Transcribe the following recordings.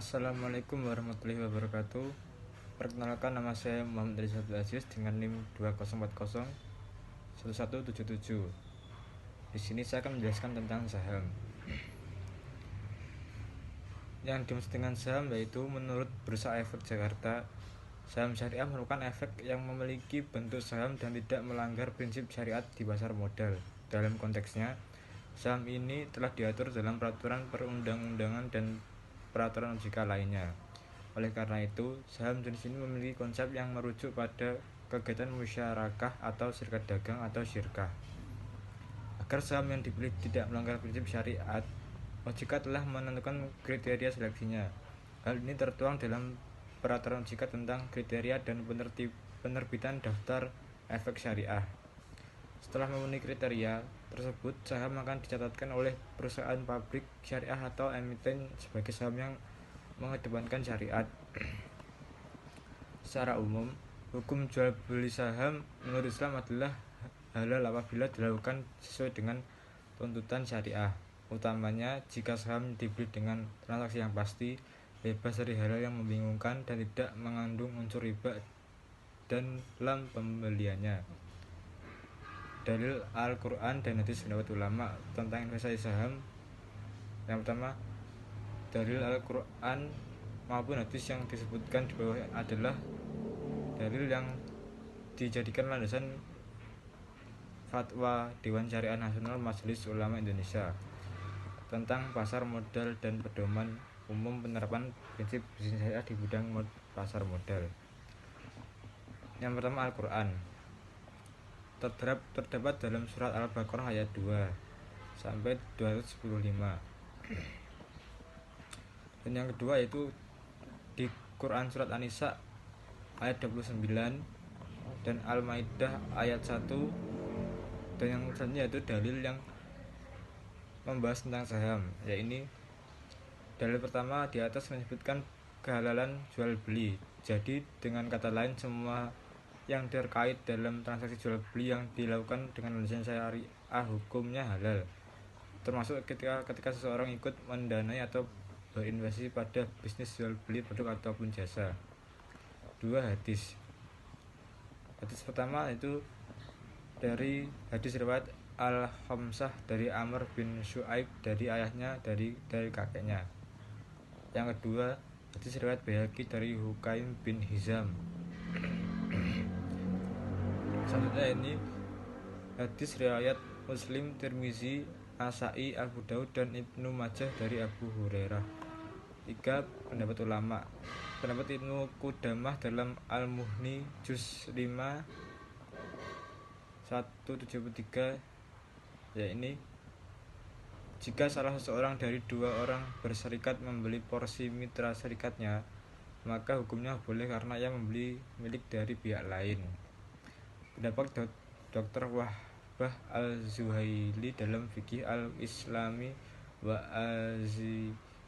Assalamualaikum warahmatullahi wabarakatuh. Perkenalkan, nama saya Muhammad Rizal Aziz dengan NIM 20401177. Di sini saya akan menjelaskan tentang saham. Yang dimaksud dengan saham yaitu menurut Bursa Efek Jakarta, saham syariah merupakan efek yang memiliki bentuk saham dan tidak melanggar prinsip syariat di pasar modal. Dalam konteksnya, saham ini telah diatur dalam peraturan perundang-undangan dan peraturan OJK lainnya. Oleh karena itu, saham jenis ini memiliki konsep yang merujuk pada kegiatan musyarakah atau serikat dagang atau syirkah. Agar saham yang dipilih tidak melanggar prinsip syariat, OJK telah menentukan kriteria seleksinya. Hal ini tertuang dalam peraturan OJK tentang kriteria dan penerbitan daftar efek syariah. Setelah memenuhi kriteria tersebut, saham akan dicatatkan oleh perusahaan pabrik syariah atau emiten sebagai saham yang mengedepankan syariat. Secara umum, hukum jual beli saham menurut Islam adalah halal apabila dilakukan sesuai dengan tuntutan syariah, utamanya jika saham dibeli dengan transaksi yang pasti, bebas dari hal yang membingungkan, dan tidak mengandung unsur riba dan dalam pembeliannya. Dalil Al-Quran dan hadis pendapat ulama tentang investasi saham. Yang pertama, dalil Al-Quran maupun hadis yang disebutkan di bawah adalah dalil yang dijadikan landasan fatwa Dewan Syariah Nasional Majelis Ulama Indonesia tentang pasar modal dan pedoman umum penerapan prinsip bisnis syariah di bidang pasar modal. Yang pertama, Al-Quran terdapat dalam surat Al-Baqarah ayat 2 sampai 215. Dan yang kedua yaitu di Quran surat An-Nisa ayat 29 dan Al-Maidah ayat 1. Dan yang selanjutnya yaitu dalil yang membahas tentang saham, yaitu dalil pertama di atas menyebutkan kehalalan jual beli. Jadi dengan kata lain, semua yang terkait dalam transaksi jual beli yang dilakukan dengan landasan syariah hukumnya halal, termasuk ketika seseorang ikut mendanai atau berinvestasi pada bisnis jual beli produk ataupun jasa. Dua, hadis pertama itu dari hadis riwayat Al-Khamsah dari Amr bin Syuaib dari ayahnya dari kakeknya. Yang kedua, hadis riwayat Baihaqi dari Hukaim bin Hizam. Selanjutnya ini hadis riwayat Muslim, Tirmizi, Nasa'i, Abu Daud dan Ibnu Majah dari Abu Hurairah. 3, pendapat ulama. Pendapat Ibnu Qudamah dalam Al-Mughni juz 5 173, yaitu jika salah seseorang dari dua orang berserikat membeli porsi mitra serikatnya, maka hukumnya boleh karena ia membeli milik dari pihak lain. Pendapat Dr. Wahbah Al-Zuhaili dalam Fikih Al-Islami wa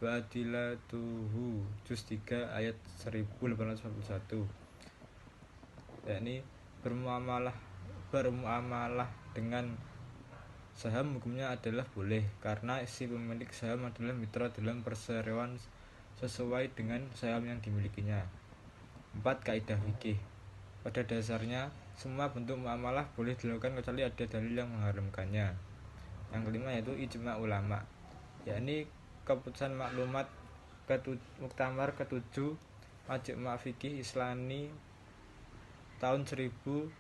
Adilatuhu juz 3 ayat 1841, yakni bermuamalah dengan saham hukumnya adalah boleh karena si pemilik saham adalah mitra dalam perseroan sesuai dengan saham yang dimilikinya. 4, kaidah fikih. Pada dasarnya semua bentuk muamalah boleh dilakukan kecuali ada dalil yang mengharamkannya. Yang kelima yaitu ijma ulama, yakni keputusan maklumat Muktamar ke-7 Majma' Fikih Islami tahun 1992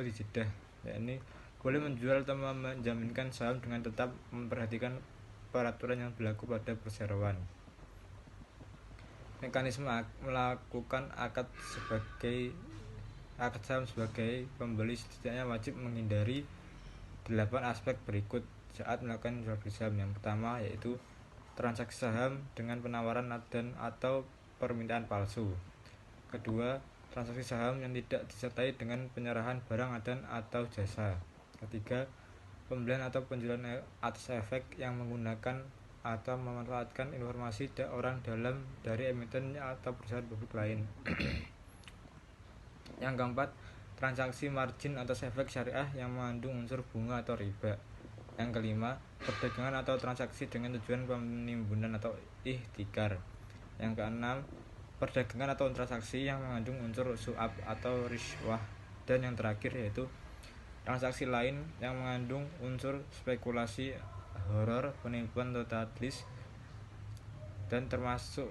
di Jeddah, yakni boleh menjual atau menjaminkan saham dengan tetap memperhatikan peraturan yang berlaku pada perseroan. Mekanisme melakukan akad saham sebagai pembeli setidaknya wajib menghindari 8 aspek berikut saat melakukan jual beli saham. Yang pertama yaitu transaksi saham dengan penawaran dan atau permintaan palsu. Kedua, transaksi saham yang tidak disertai dengan penyerahan barang dan atau jasa. Ketiga, pembelian atau penjualan atas efek yang menggunakan atau memanfaatkan informasi orang dalam dari emiten atau perusahaan publik lain. Yang keempat, transaksi margin atas efek syariah yang mengandung unsur bunga atau riba. Yang kelima, perdagangan atau transaksi dengan tujuan penimbunan atau ihtikar. Yang keenam, perdagangan atau transaksi yang mengandung unsur suap atau riswah. Dan yang terakhir yaitu transaksi lain yang mengandung unsur spekulasi, horor, penipuan totalitas, dan termasuk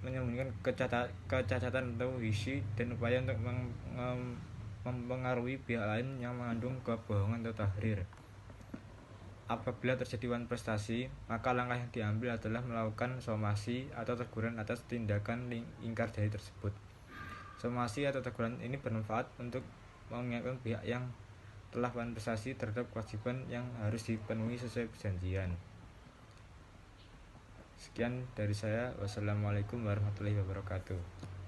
menyembunyikan kecacatan atau hisi dan upaya untuk mempengaruhi pihak lain yang mengandung kebohongan atau tahrir. Apabila terjadi prestasi, maka langkah yang diambil adalah melakukan somasi atau teguran atas tindakan ingkar janji tersebut. Somasi atau teguran ini bermanfaat untuk mengingatkan pihak yang telah prestasi terhadap kewajiban yang harus dipenuhi sesuai perjanjian. Sekian dari saya. Wassalamualaikum warahmatullahi wabarakatuh.